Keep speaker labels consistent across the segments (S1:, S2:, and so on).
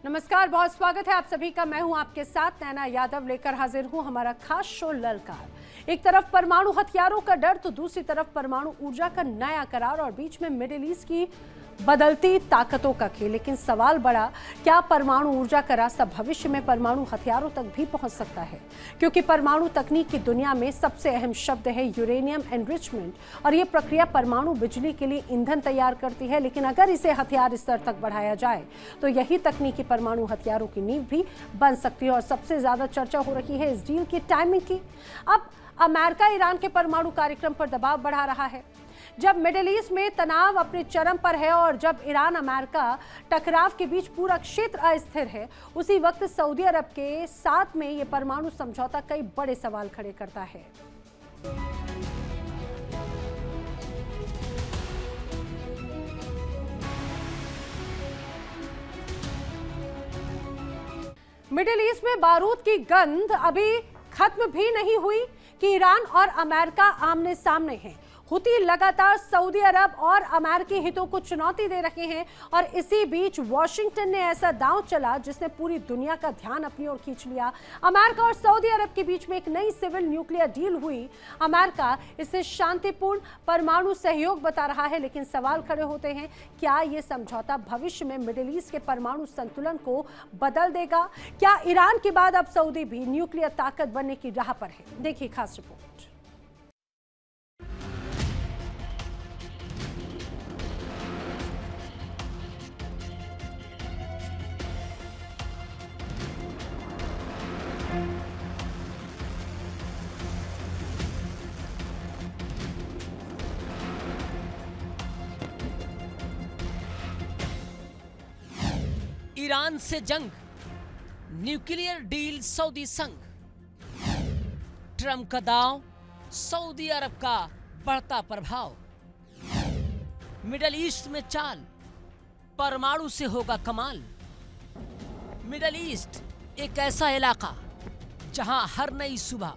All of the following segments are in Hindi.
S1: नमस्कार, बहुत स्वागत है आप सभी का। मैं हूं आपके साथ नैना यादव, लेकर हाजिर हूं हमारा खास शो ललकार। एक तरफ परमाणु हथियारों का डर तो दूसरी तरफ परमाणु ऊर्जा का नया करार और बीच में मिडिल ईस्ट की बदलती ताकतों का खेल। लेकिन सवाल बड़ा, क्या परमाणु ऊर्जा का रास्ता भविष्य में परमाणु हथियारों तक भी पहुंच सकता है? क्योंकि परमाणु तकनीक की दुनिया में सबसे अहम शब्द है यूरेनियम एनरिचमेंट, और ये प्रक्रिया परमाणु बिजली के लिए ईंधन तैयार करती है। लेकिन अगर इसे हथियार स्तर तक बढ़ाया जाए तो यही तकनीकी परमाणु हथियारों की नींव भी बन सकती है। और सबसे ज्यादा चर्चा हो रही है इस डील की टाइमिंग की। अब अमेरिका ईरान के परमाणु कार्यक्रम पर दबाव बढ़ा रहा है। जब मिडिल ईस्ट में तनाव अपने चरम पर है और जब ईरान अमेरिका टकराव के बीच पूरा क्षेत्र अस्थिर है, उसी वक्त सऊदी अरब के साथ में ये परमाणु समझौता कई बड़े सवाल खड़े करता है। मिडिल ईस्ट में बारूद की गंध अभी खत्म भी नहीं हुई कि ईरान और अमेरिका आमने सामने हैं। हुती लगातार सऊदी अरब और अमेरिकी हितों को चुनौती दे रहे हैं और इसी बीच वॉशिंगटन ने ऐसा दांव चला जिसने पूरी दुनिया का ध्यान अपनी ओर खींच लिया। अमेरिका और सऊदी अरब के बीच में एक नई सिविल न्यूक्लियर डील हुई। अमेरिका इसे शांतिपूर्ण परमाणु सहयोग बता रहा है, लेकिन सवाल खड़े होते हैं, क्या यह समझौता भविष्य में मिडिल ईस्ट के परमाणु संतुलन को बदल देगा? क्या ईरान के बाद अब सऊदी भी न्यूक्लियर ताकत बनने की राह पर है? देखिए खास रिपोर्ट।
S2: ईरान से जंग, न्यूक्लियर डील सऊदी संग, ट्रंप का दांव, सऊदी अरब का बढ़ता प्रभाव, मिडल ईस्ट में चाल, परमाणु से होगा कमाल। मिडल ईस्ट एक ऐसा इलाका जहां हर नई सुबह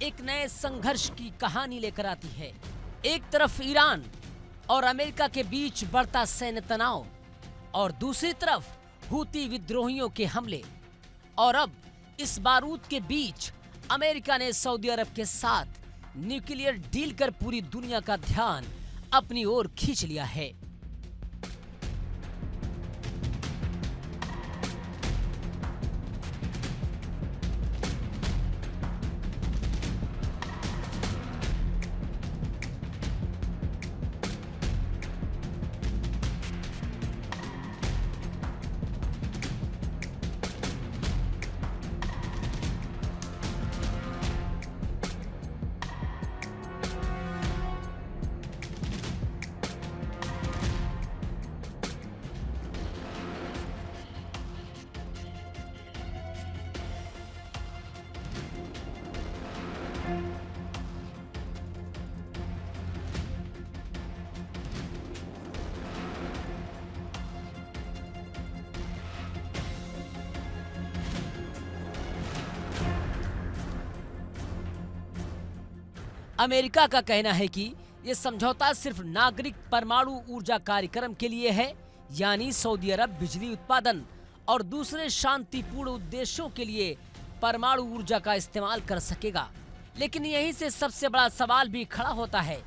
S2: एक नए संघर्ष की कहानी लेकर आती है। एक तरफ ईरान और अमेरिका के बीच बढ़ता सैन्य तनाव और दूसरी तरफ हुती विद्रोहियों के हमले। और अब इस बारूद के बीच अमेरिका ने सऊदी अरब के साथ न्यूक्लियर डील कर पूरी दुनिया का ध्यान अपनी ओर खींच लिया है। अमेरिका का कहना है कि यह समझौता सिर्फ नागरिक परमाणु ऊर्जा कार्यक्रम के लिए है, यानी सऊदी अरब बिजली उत्पादन और दूसरे शांतिपूर्ण उद्देश्यों के लिए परमाणु ऊर्जा का इस्तेमाल कर सकेगा। लेकिन यहीं से सबसे बड़ा सवाल भी खड़ा होता है,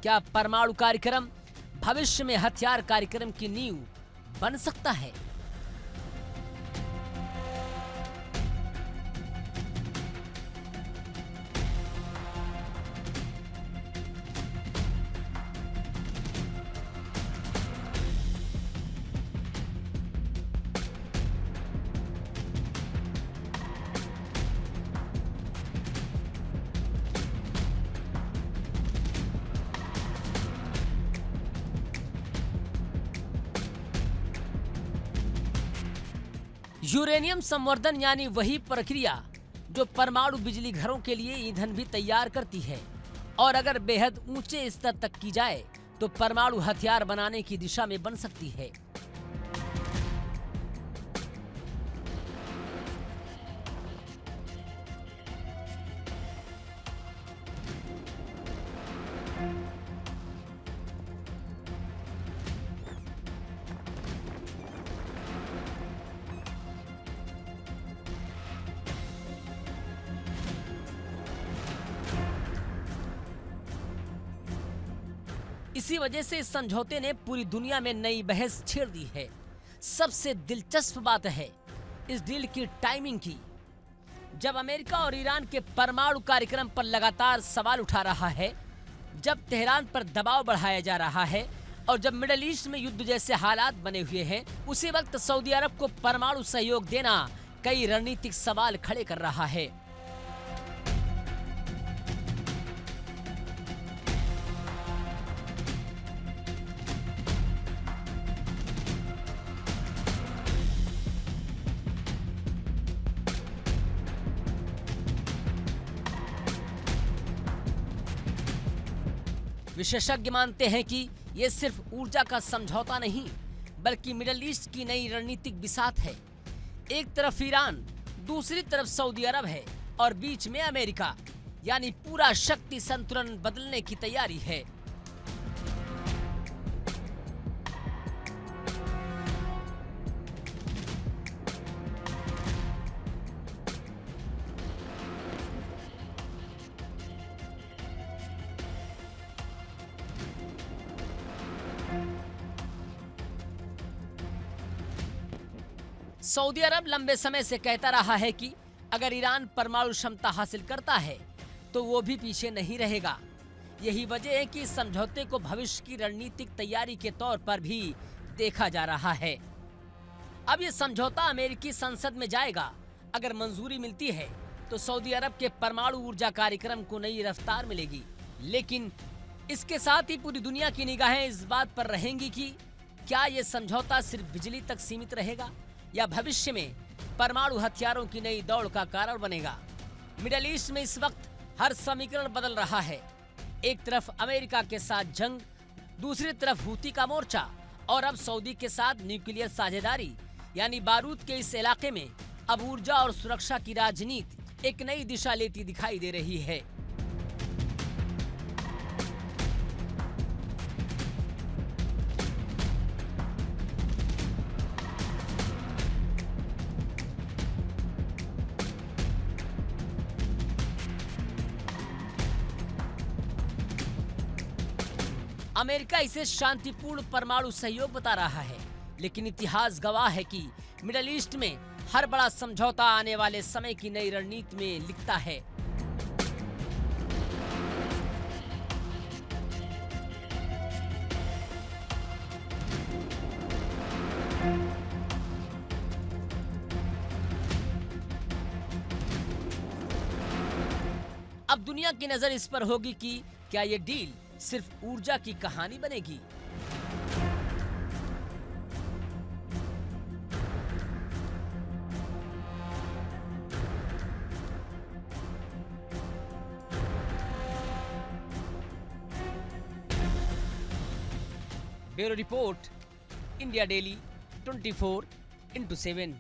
S2: क्या परमाणु कार्यक्रम भविष्य में हथियार कार्यक्रम की नींव बन सकता है? यूरेनियम संवर्धन यानी वही प्रक्रिया जो परमाणु बिजली घरों के लिए ईंधन भी तैयार करती है, और अगर बेहद ऊंचे स्तर तक की जाए तो परमाणु हथियार बनाने की दिशा में बन सकती है। इसी वजह से इस समझौते ने पूरी दुनिया में नई बहस छेड़ दी है। सबसे दिलचस्प बात है इस डील की टाइमिंग की। जब अमेरिका और ईरान के परमाणु कार्यक्रम पर लगातार सवाल उठा रहा है, जब तेहरान पर दबाव बढ़ाया जा रहा है और जब मिडिल ईस्ट में युद्ध जैसे हालात बने हुए हैं, उसी वक्त सऊदी अरब को परमाणु सहयोग देना कई रणनीतिक सवाल खड़े कर रहा है। विशेषज्ञ मानते हैं कि ये सिर्फ ऊर्जा का समझौता नहीं, बल्कि मिडिल ईस्ट की नई रणनीतिक बिसात है। एक तरफ ईरान, दूसरी तरफ सऊदी अरब है और बीच में अमेरिका, यानी पूरा शक्ति संतुलन बदलने की तैयारी है। सऊदी अरब लंबे समय से कहता रहा है कि अगर ईरान परमाणु क्षमता हासिल करता है तो वो भी पीछे नहीं रहेगा। यही वजह है कि इस समझौते को भविष्य की रणनीतिक तैयारी के तौर पर भी देखा जा रहा है। अब ये समझौता अमेरिकी संसद में जाएगा। अगर मंजूरी मिलती है तो सऊदी अरब के परमाणु ऊर्जा कार्यक्रम को नई रफ्तार मिलेगी। लेकिन इसके साथ ही पूरी दुनिया की निगाहें इस बात पर रहेंगी कि क्या ये समझौता सिर्फ बिजली तक सीमित रहेगा या भविष्य में परमाणु हथियारों की नई दौड़ का कारण बनेगा। मिडिल ईस्ट में इस वक्त हर समीकरण बदल रहा है। एक तरफ अमेरिका के साथ जंग, दूसरी तरफ हूती का मोर्चा और अब सऊदी के साथ न्यूक्लियर साझेदारी, यानी बारूद के इस इलाके में अब ऊर्जा और सुरक्षा की राजनीति एक नई दिशा लेती दिखाई दे रही है। अमेरिका इसे शांतिपूर्ण परमाणु सहयोग बता रहा है, लेकिन इतिहास गवाह है कि मिडिल ईस्ट में हर बड़ा समझौता आने वाले समय की नई रणनीति में लिखता है। अब दुनिया की नजर इस पर होगी कि क्या ये डील सिर्फ ऊर्जा की कहानी बनेगी। Bureau report, India daily 24/7।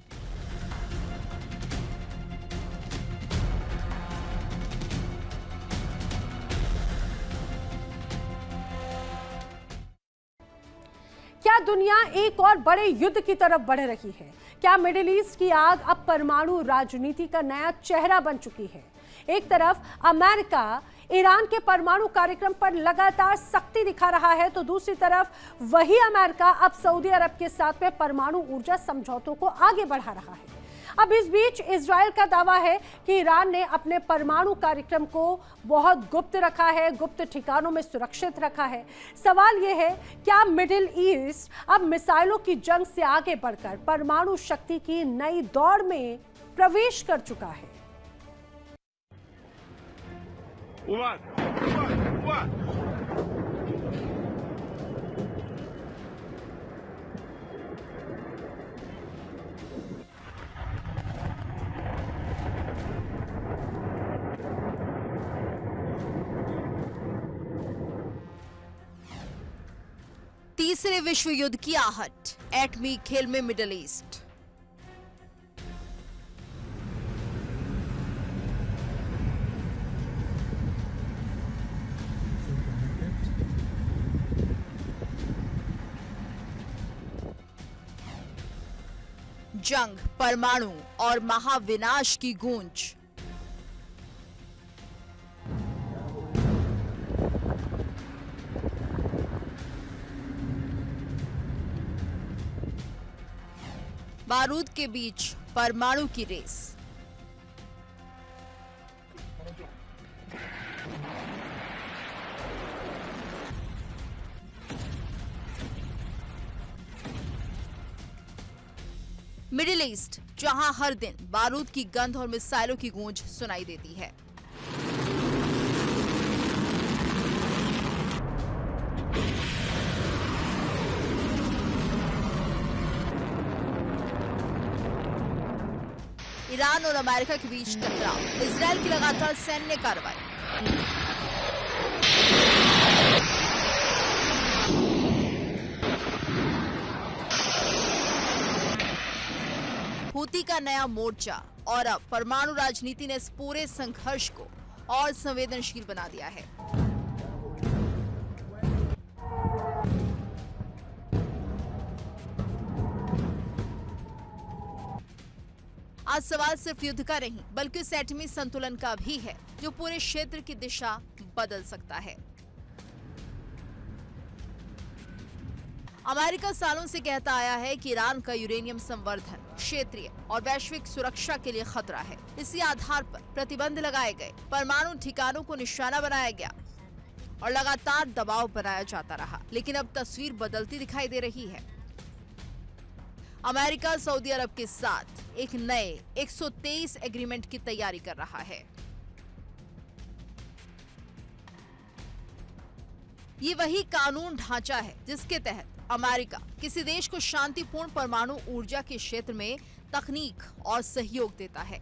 S1: क्या दुनिया एक और बड़े युद्ध की तरफ बढ़ रही है? क्या मिडिल ईस्ट की आग अब परमाणु राजनीति का नया चेहरा बन चुकी है? एक तरफ अमेरिका ईरान के परमाणु कार्यक्रम पर लगातार सख्ती दिखा रहा है, तो दूसरी तरफ वही अमेरिका अब सऊदी अरब के साथ में परमाणु ऊर्जा समझौतों को आगे बढ़ा रहा है। अब इस बीच इजरायल का दावा है कि ईरान ने अपने परमाणु कार्यक्रम को बहुत गुप्त रखा है, गुप्त ठिकानों में सुरक्षित रखा है। सवाल यह है, क्या मिडिल ईस्ट अब मिसाइलों की जंग से आगे बढ़कर परमाणु शक्ति की नई दौड़ में प्रवेश कर चुका है?
S3: तीसरे विश्व युद्ध की आहट, एटमी खेल में मिडिल ईस्ट। जंग, परमाणु और महाविनाश की गूंज। बारूद के बीच परमाणु की रेस। मिडिल ईस्ट, जहां हर दिन बारूद की गंध और मिसाइलों की गूंज सुनाई देती है। ईरान और अमेरिका के बीच टकराव, इजरायल की लगातार सैन्य कार्रवाई। हूती का नया मोर्चा और अब परमाणु राजनीति ने इस पूरे संघर्ष को और संवेदनशील बना दिया है। आज सवाल सिर्फ युद्ध का नहीं, बल्कि उस एटमी संतुलन का भी है जो पूरे क्षेत्र की दिशा बदल सकता है। अमेरिका सालों से कहता आया है कि ईरान का यूरेनियम संवर्धन क्षेत्रीय और वैश्विक सुरक्षा के लिए खतरा है। इसी आधार पर प्रतिबंध लगाए गए, परमाणु ठिकानों को निशाना बनाया गया और लगातार दबाव बनाया जाता रहा। लेकिन अब तस्वीर बदलती दिखाई दे रही है। अमेरिका सऊदी अरब के साथ एक नए 123 एग्रीमेंट की तैयारी कर रहा है। ये वही कानून ढांचा है जिसके तहत अमेरिका किसी देश को शांतिपूर्ण परमाणु ऊर्जा के क्षेत्र में तकनीक और सहयोग देता है।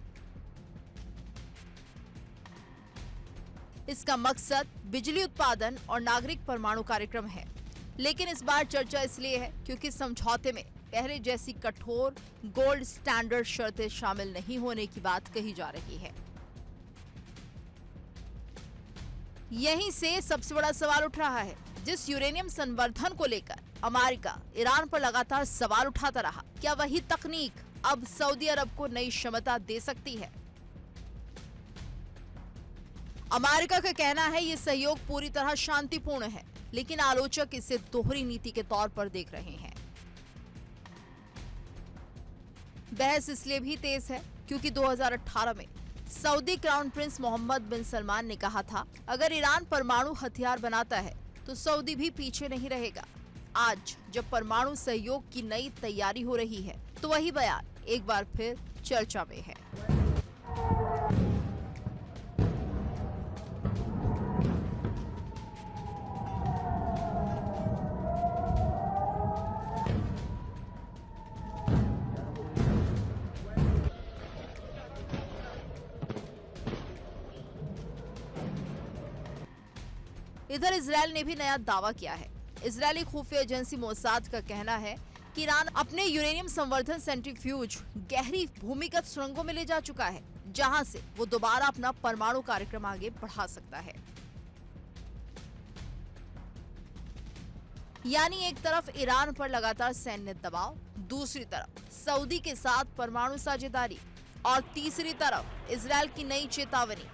S3: इसका मकसद बिजली उत्पादन और नागरिक परमाणु कार्यक्रम है। लेकिन इस बार चर्चा इसलिए है क्योंकि समझौते में पहले जैसी कठोर गोल्ड स्टैंडर्ड शर्तें शामिल नहीं होने की बात कही जा रही है। यहीं से सबसे बड़ा सवाल उठ रहा है। जिस यूरेनियम संवर्धन को लेकर अमेरिका ईरान पर लगातार सवाल उठाता रहा, क्या वही तकनीक अब सऊदी अरब को नई क्षमता दे सकती है? अमेरिका का कहना है ये सहयोग पूरी तरह शांतिपूर्ण है, लेकिन आलोचक इसे दोहरी नीति के तौर पर देख रहे हैं। बहस इसलिए भी तेज है क्योंकि 2018 में सऊदी क्राउन प्रिंस मोहम्मद बिन सलमान ने कहा था, अगर ईरान परमाणु हथियार बनाता है तो सऊदी भी पीछे नहीं रहेगा। आज जब परमाणु सहयोग की नई तैयारी हो रही है, तो वही बयान एक बार फिर चर्चा में है। इधर इजरायल ने भी नया दावा किया है। इजरायली खुफिया एजेंसी मोसाद का कहना है कि ईरान अपने यूरेनियम संवर्धन सेंट्रीफ्यूज गहरी भूमिगत सुरंगों में ले जा चुका है, जहां से वो दोबारा अपना परमाणु कार्यक्रम आगे बढ़ा सकता है। यानी एक तरफ ईरान पर लगातार सैन्य दबाव, दूसरी तरफ सऊदी के साथ परमाणु साझेदारी और तीसरी तरफ इजरायल की नई चेतावनी।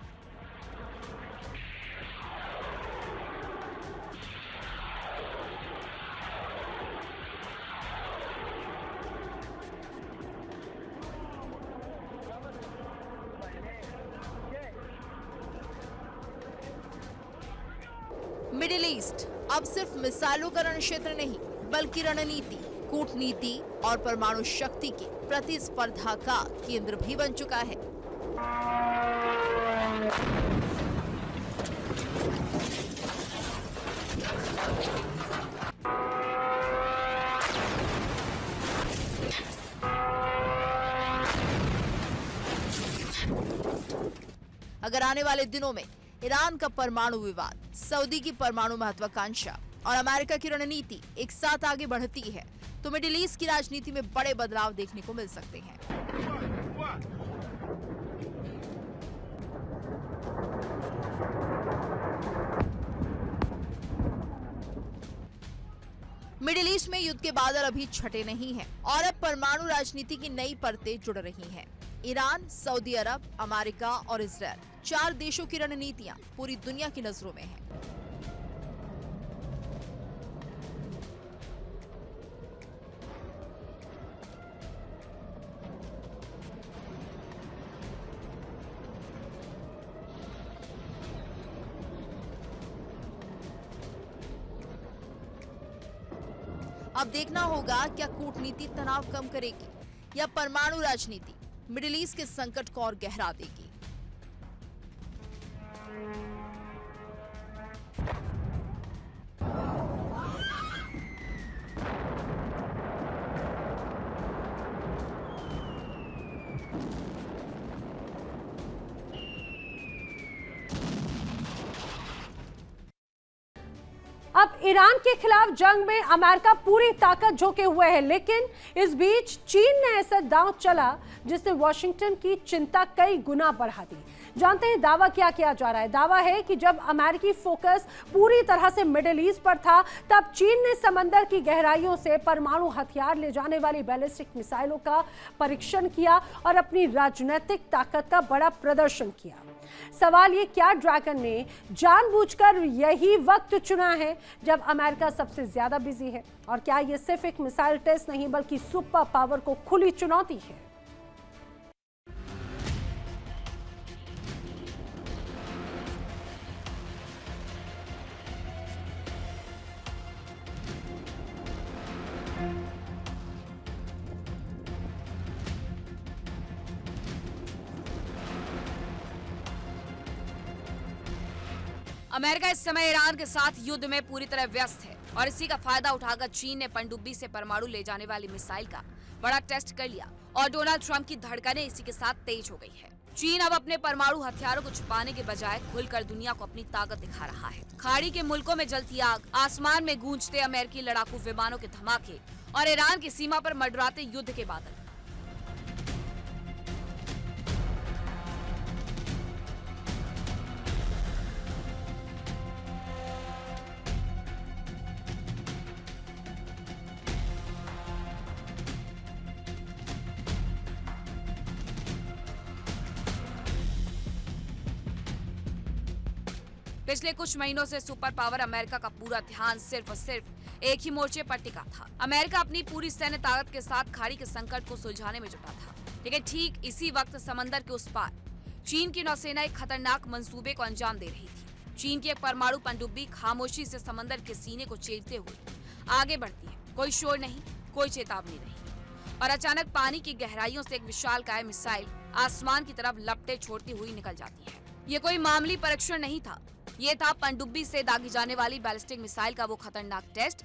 S3: मिडिल ईस्ट अब सिर्फ मिसाइलों का रण क्षेत्र नहीं, बल्कि रणनीति, कूटनीति और परमाणु शक्ति की प्रतिस्पर्धा का केंद्र भी बन चुका है। अगर आने वाले दिनों में ईरान का परमाणु विवाद, सऊदी की परमाणु महत्वाकांक्षा और अमेरिका की रणनीति एक साथ आगे बढ़ती है, तो मिडिल ईस्ट की राजनीति में बड़े बदलाव देखने को मिल सकते हैं। मिडिल ईस्ट में युद्ध के बादल अभी छटे नहीं हैं और अब परमाणु राजनीति की नई परतें जुड़ रही हैं। ईरान, सऊदी अरब, अमेरिका और इजरायल, 4 देशों की रणनीतियां पूरी दुनिया की नजरों में हैं। अब देखना होगा क्या कूटनीति तनाव कम करेगी या परमाणु राजनीति मिडिल ईस्ट के संकट को और गहरा देगी।
S1: अब ईरान के खिलाफ जंग में अमेरिका पूरी ताकत झोंके हुए है, लेकिन इस बीच चीन ने ऐसा दांव चला जिसने वॉशिंगटन की चिंता कई गुना बढ़ा दी। जानते हैं दावा क्या किया जा रहा है। दावा है कि जब अमेरिकी फोकस पूरी तरह से मिडिल ईस्ट पर था, तब चीन ने समंदर की गहराइयों से परमाणु हथियार ले जाने वाली बैलिस्टिक मिसाइलों का परीक्षण किया और अपनी राजनीतिक ताकत का बड़ा प्रदर्शन किया। सवाल ये, क्या ड्रैगन ने जानबूझकर यही वक्त चुना है जब अमेरिका सबसे ज्यादा बिजी है? और क्या ये सिर्फ एक मिसाइल टेस्ट नहीं बल्कि सुपर पावर को खुली चुनौती है?
S4: अमेरिका इस समय ईरान के साथ युद्ध में पूरी तरह व्यस्त है और इसी का फायदा उठाकर चीन ने पनडुब्बी से परमाणु ले जाने वाली मिसाइल का बड़ा टेस्ट कर लिया और डोनाल्ड ट्रंप की धड़कनें इसी के साथ तेज हो गई है। चीन अब अपने परमाणु हथियारों को छुपाने के बजाय खुलकर दुनिया को अपनी ताकत दिखा रहा है। खाड़ी के मुल्कों में जलती आग, आसमान में गूंजते अमेरिकी लड़ाकू विमानों के धमाके और ईरान की सीमा पर मंडराते युद्ध के बादल। पिछले कुछ महीनों से सुपर पावर अमेरिका का पूरा ध्यान सिर्फ और सिर्फ एक ही मोर्चे पर टिका था। अमेरिका अपनी पूरी सैन्य ताकत के साथ खाड़ी के संकट को सुलझाने में जुटा था, लेकिन ठीक इसी वक्त समंदर के उस पार चीन की नौसेना एक खतरनाक मंसूबे को अंजाम दे रही थी। चीन की एक परमाणु पनडुब्बी खामोशी से समंदर के सीने को चीरते हुए आगे बढ़ती है। कोई शोर नहीं, कोई चेतावनी नहीं, और अचानक पानी की गहराइयों से एक विशालकाय मिसाइल आसमान की तरफ लपटे छोड़ती हुई निकल जाती है। ये कोई मामूली परीक्षण नहीं था, ये था पनडुब्बी से दागी जाने वाली बैलिस्टिक मिसाइल का वो खतरनाक टेस्ट।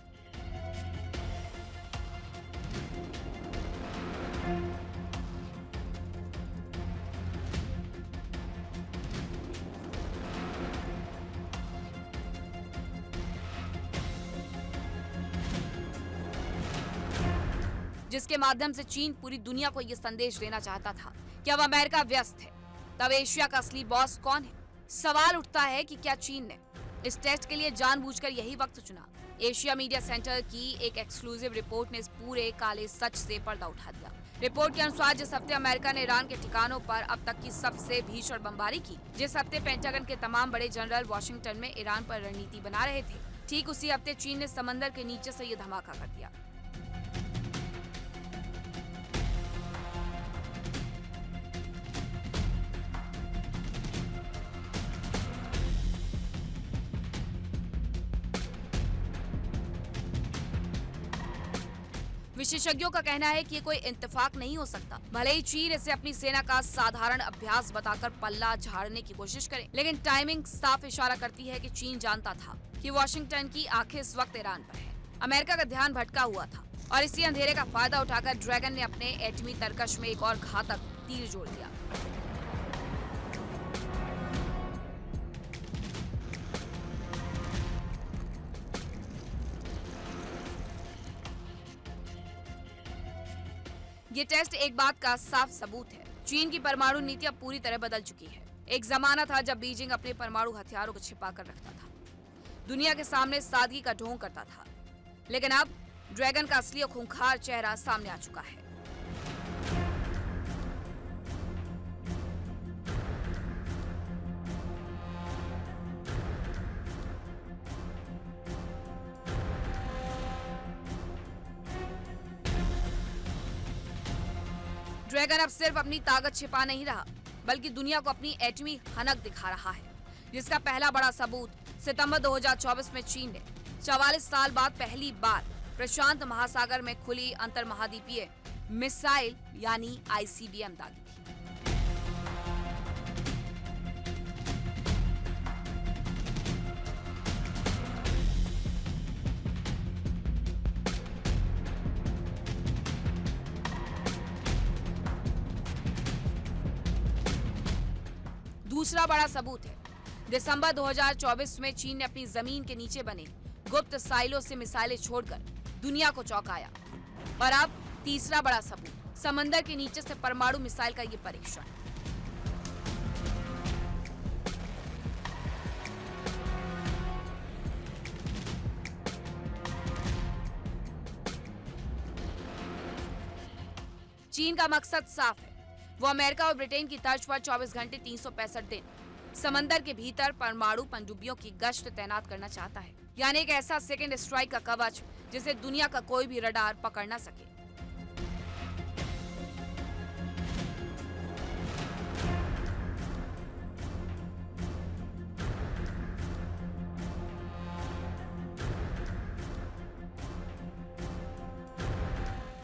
S4: जिसके माध्यम से चीन पूरी दुनिया को यह संदेश देना चाहता था कि अब अमेरिका व्यस्त है। तब एशिया का असली बॉस कौन है? सवाल उठता है कि क्या चीन ने इस टेस्ट के लिए जानबूझकर यही वक्त चुना? एशिया मीडिया सेंटर की एक एक्सक्लूसिव रिपोर्ट ने इस पूरे काले सच से पर्दा उठा दिया। रिपोर्ट के अनुसार जिस हफ्ते अमेरिका ने ईरान के ठिकानों पर अब तक की सबसे भीषण बमबारी की, जिस हफ्ते पेंटागन के तमाम बड़े जनरल वॉशिंगटन में ईरान पर रणनीति बना रहे थे, ठीक उसी हफ्ते चीन ने समंदर के नीचे से ये धमाका कर दिया। विशेषज्ञों का कहना है कि ये कोई इत्तेफाक नहीं हो सकता। भले ही चीन इसे अपनी सेना का साधारण अभ्यास बताकर पल्ला झाड़ने की कोशिश करे, लेकिन टाइमिंग साफ इशारा करती है कि चीन जानता था कि वॉशिंगटन की आंखें इस वक्त ईरान पर है। अमेरिका का ध्यान भटका हुआ था और इसी अंधेरे का फायदा उठाकर ड्रैगन ने अपने एटमी तरकश में एक और घातक तीर जोड़ दिया। ये टेस्ट एक बात का साफ सबूत है, चीन की परमाणु नीति अब पूरी तरह बदल चुकी है। एक जमाना था जब बीजिंग अपने परमाणु हथियारों को छिपा कर रखता था, दुनिया के सामने सादगी का ढोंग करता था, लेकिन अब ड्रैगन का असली और खूंखार चेहरा सामने आ चुका है। ड्रैगन अब सिर्फ अपनी ताकत छिपा नहीं रहा, बल्कि दुनिया को अपनी एटमी हनक दिखा रहा है, जिसका पहला बड़ा सबूत सितंबर 2024 में चीन ने 44 साल बाद पहली बार प्रशांत महासागर में खुली अंतर्महाद्वीपीय मिसाइल यानी ICBM दागी थी। दूसरा बड़ा सबूत है, दिसंबर 2024 में चीन ने अपनी जमीन के नीचे बने गुप्त साइलों से मिसाइलें छोड़कर दुनिया को चौंकाया। और अब तीसरा बड़ा सबूत, समंदर के नीचे से परमाणु मिसाइल का ये परीक्षण। चीन का मकसद साफ है, वो अमेरिका और ब्रिटेन की तर्ज पर 24 घंटे 365 दिन समंदर के भीतर परमाणु पनडुब्बियों की गश्त तैनात करना चाहता है, यानी एक ऐसा सेकेंड स्ट्राइक का कवच जिसे दुनिया का कोई भी रडार पकड़ ना सके।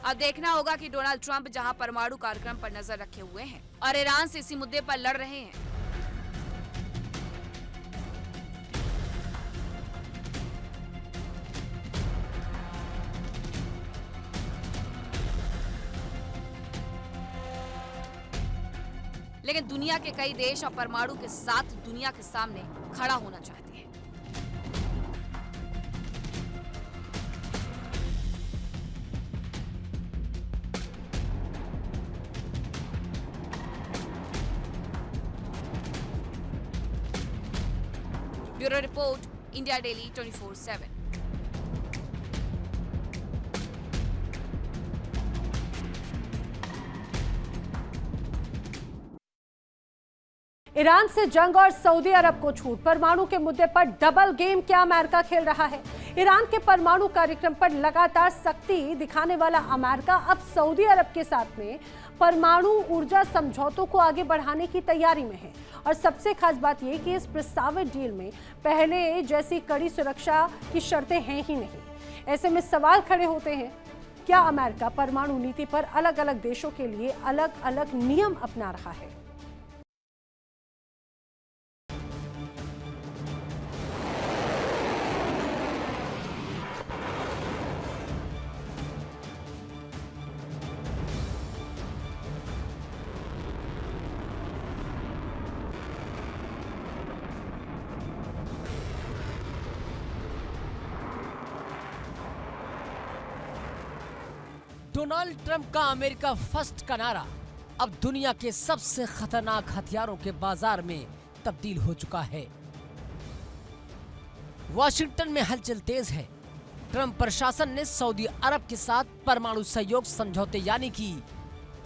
S4: अब देखना होगा कि डोनाल्ड ट्रंप जहां परमाणु कार्यक्रम पर नजर रखे हुए हैं और ईरान से इसी मुद्दे पर लड़ रहे हैं, लेकिन दुनिया के कई देश और परमाणु के साथ दुनिया के सामने खड़ा होना चाहते हैं। Bureau report, India daily 24/7।
S1: Iran से जंग और सऊदी अरब को छूट, परमाणु के मुद्दे पर डबल गेम क्या अमेरिका खेल रहा है? ईरान के परमाणु कार्यक्रम पर लगातार सख्ती दिखाने वाला अमेरिका अब सऊदी अरब के साथ में परमाणु ऊर्जा समझौतों को आगे बढ़ाने की तैयारी में है। और सबसे खास बात यह कि इस प्रस्तावित डील में पहले जैसी कड़ी सुरक्षा की शर्तें हैं ही नहीं। ऐसे में सवाल खड़े होते हैं, क्या अमेरिका परमाणु नीति पर अलग अलग देशों के लिए अलग अलग नियम अपना रहा है?
S2: डोनाल्ड ट्रंप का अमेरिका फर्स्ट का नारा अब दुनिया के सबसे खतरनाक हथियारों के बाजार में तब्दील हो चुका है। वॉशिंगटन में हलचल तेज है। ट्रंप प्रशासन ने सऊदी अरब के साथ परमाणु सहयोग समझौते यानी कि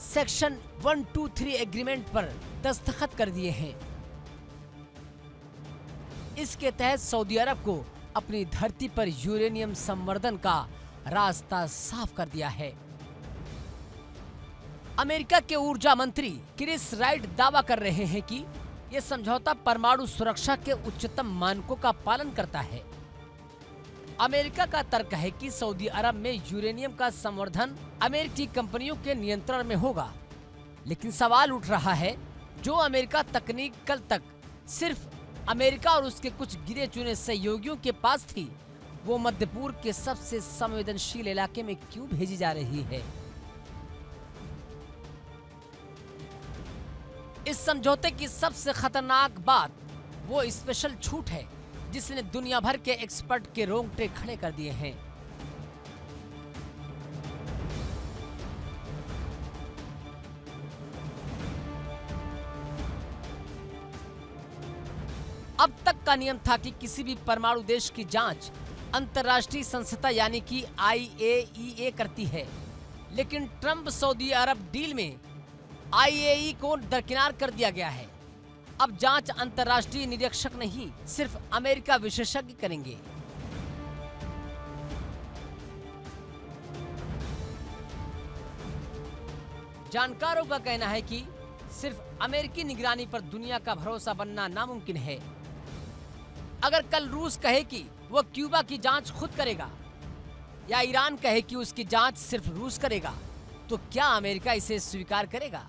S2: सेक्शन 123 एग्रीमेंट पर दस्तखत कर दिए हैं। इसके तहत सऊदी अरब को अपनी धरती पर यूरेनियम संवर्धन का रास्ता साफ कर दिया है। अमेरिका के ऊर्जा मंत्री क्रिस राइट दावा कर रहे हैं कि यह समझौता परमाणु सुरक्षा के उच्चतम मानकों का पालन करता है। अमेरिका का तर्क है कि सऊदी अरब में यूरेनियम का संवर्धन अमेरिकी कंपनियों के नियंत्रण में होगा, लेकिन सवाल उठ रहा है, जो अमेरिका तकनीक कल तक सिर्फ अमेरिका और उसके कुछ गिने चुने सहयोगियों के पास थी, वो मध्य पूर्व के सबसे संवेदनशील इलाके में क्यों भेजी जा रही है? इस समझौते की सबसे खतरनाक बात वो स्पेशल छूट है जिसने दुनिया भर के एक्सपर्ट के रोंगटे खड़े कर दिए हैं। अब तक का नियम था कि किसी भी परमाणु देश की जांच अंतर्राष्ट्रीय संस्था यानी कि IAEA करती है, लेकिन ट्रंप सऊदी अरब डील में IAEA को दरकिनार कर दिया गया है। अब जांच अंतर्राष्ट्रीय निरीक्षक नहीं, सिर्फ अमेरिका विशेषज्ञ करेंगे। जानकारों का कहना है कि सिर्फ अमेरिकी निगरानी पर दुनिया का भरोसा बनना नामुमकिन है। अगर कल रूस कहे कि वह क्यूबा की जांच खुद करेगा, या ईरान कहे कि उसकी जांच सिर्फ रूस करेगा, तो क्या अमेरिका इसे स्वीकार करेगा?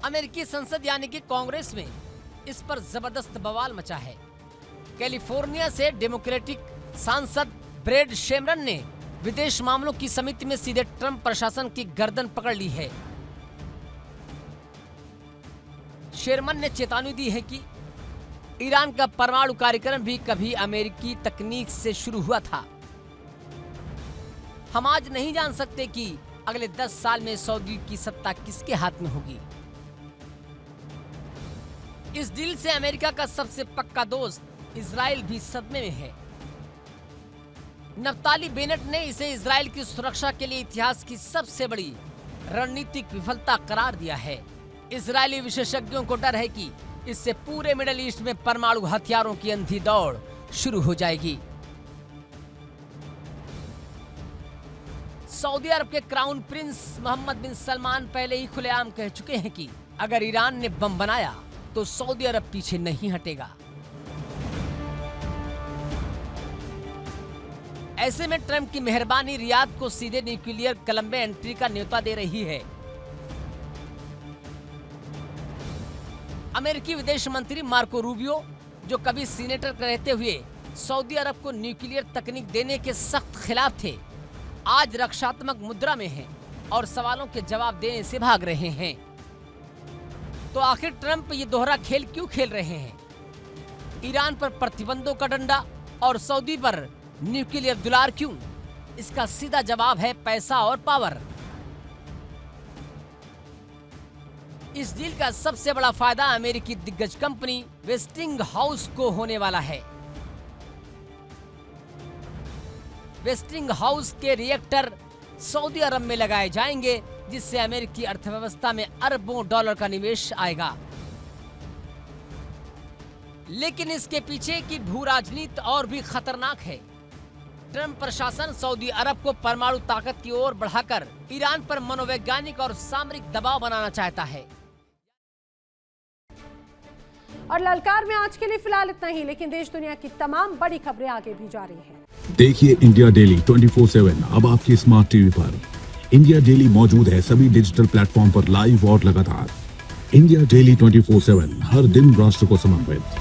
S2: अमेरिकी संसद यानी कि कांग्रेस में इस पर जबरदस्त बवाल मचा है। कैलिफोर्निया से डेमोक्रेटिक सांसद ब्रैड शेमरन ने विदेश मामलों की समिति में सीधे ट्रंप प्रशासन की गर्दन पकड़ ली है। शेरमन ने चेतावनी दी है कि ईरान का परमाणु कार्यक्रम भी कभी अमेरिकी तकनीक से शुरू हुआ था। हम आज नहीं जान सकते कि अगले 10 साल में सऊदी की सत्ता किसके हाथ में होगी। इस डील से अमेरिका का सबसे पक्का दोस्त इजराइल भी सदमे में है। नफ्ताली बेनेट ने इसे इजराइल की सुरक्षा के लिए इतिहास की सबसे बड़ी रणनीतिक विफलता करार दिया है। इजरायली विशेषज्ञों को डर है कि इससे पूरे मिडिल ईस्ट में परमाणु हथियारों की अंधी दौड़ शुरू हो जाएगी। सऊदी अरब के क्राउन प्रिंस मोहम्मद बिन सलमान पहले ही खुलेआम कह चुके हैं कि अगर ईरान ने बम बनाया तो सऊदी अरब पीछे नहीं हटेगा। ऐसे में ट्रंप की मेहरबानी रियाद को सीधे न्यूक्लियर क्लब में एंट्री का न्योता दे रही है। अमेरिकी विदेश मंत्री मार्को रूबियो, जो कभी सीनेटर रहते हुए सऊदी अरब को न्यूक्लियर तकनीक देने के सख्त खिलाफ थे, आज रक्षात्मक मुद्रा में हैं और सवालों के जवाब देने से भाग रहे हैं। तो आखिर ट्रंप ये दोहरा खेल क्यों खेल रहे हैं? ईरान पर प्रतिबंधों का डंडा और सऊदी पर न्यूक्लियर दुलार क्यों? इसका सीधा जवाब है पैसा और पावर। इस डील का सबसे बड़ा फायदा अमेरिकी दिग्गज कंपनी वेस्टिंगहाउस को होने वाला है। वेस्टिंगहाउस के रिएक्टर सऊदी अरब में लगाए जाएंगे, जिससे अमेरिकी अर्थव्यवस्था में अरबों डॉलर का निवेश आएगा। लेकिन इसके पीछे की भू राजनीति और भी खतरनाक है। ट्रंप प्रशासन सऊदी अरब को परमाणु ताकत की ओर बढ़ाकर ईरान पर मनोवैज्ञानिक और सामरिक दबाव बनाना चाहता है।
S1: और ललकार में आज के लिए फिलहाल इतना ही, लेकिन देश दुनिया की तमाम बड़ी खबरें आगे भी जारी हैं।
S5: देखिए इंडिया डेली 24/7 अब आपके स्मार्ट टीवी पर। इंडिया डेली मौजूद है सभी डिजिटल प्लेटफॉर्म पर लाइव और लगातार। इंडिया डेली 24/7 हर दिन राष्ट्र को समर्पित।